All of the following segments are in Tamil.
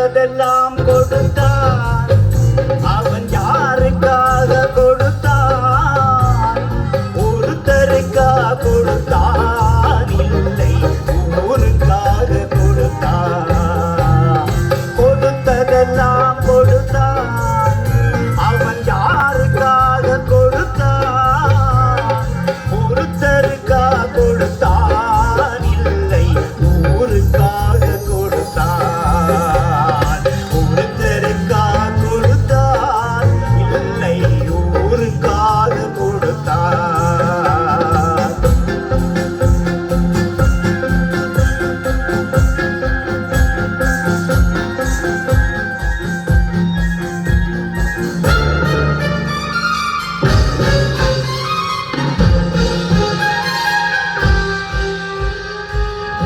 கொடுத்ததெல்லாம் கொடுத்தான். அவன் யாருக்காக கொடுத்தான்? ஒருத்தருக்கா கொடுத்தான், இல்லை ஊருக்காக கொடுத்தான். கொடுத்ததெல்லாம் கொடுத்தான். அவன் யாருக்காக கொடுத்தான்? ஒருத்தருக்கா கொடுத்தான், இல்லை ஊருக்காக கொடுத்தான். ஒருத்தருக்கா கொடுத்தான், இல்லை ஊருக்காக கொடுத்தான்.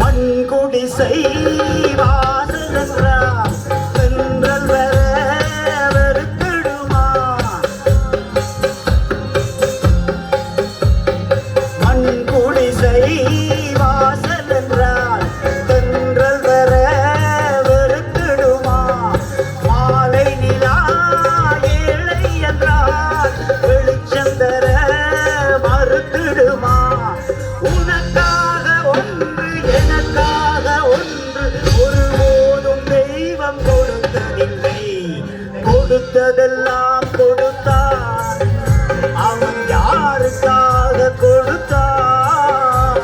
மண்குடிசை வாசலென்றால் தென்றல் வர வெறுத்திடுமா? மண்குடிசை வாசலென்றால் தென்றல் வர வெறுத்திடுமா? மாலை நிலா ஏழை என்றால் வெளிச்சம் தர மறுத்திடுமா? உனக்காக ஒன்று எனக்காக ஒன்று ஒருபோதும் தெய்வம் கொடுத்ததில்லை. கொடுத்ததெல்லாம் கொடுத்தான். அவன் யாருக்காக கொடுத்தான்?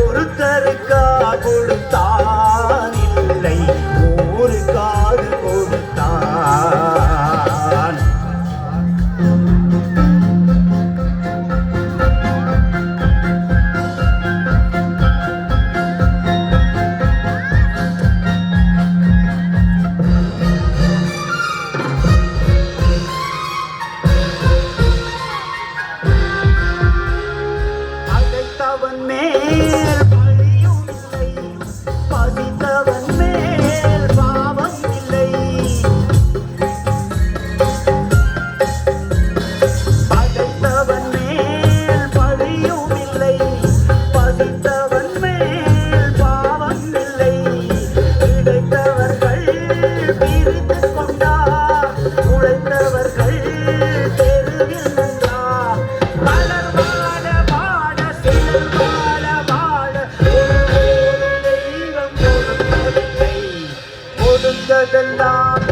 ஒருத்தருக்காக கொடுத்தான், இல்லை ஊருக்காக கொடுத்தான். படைத்தவன் மேல் பழியும் இல்லை, பதித்தவன் மேல் பாவம் இல்லை. படைத்தவன் மேல் பழியும் இல்லை, பதித்தவன் மேல் பாவம் இல்லை. கிடைத்தவர்கள் பிரித்துக் கொண்டார், உழைத்தவர்கள் தெருவில் நின்றார். மலர் வாழ வாழ சிலர் வாழ வாழ ஒருபோதும் தெய்வம் கொடுத்ததில்லை. கொடுத்ததெல்லாம்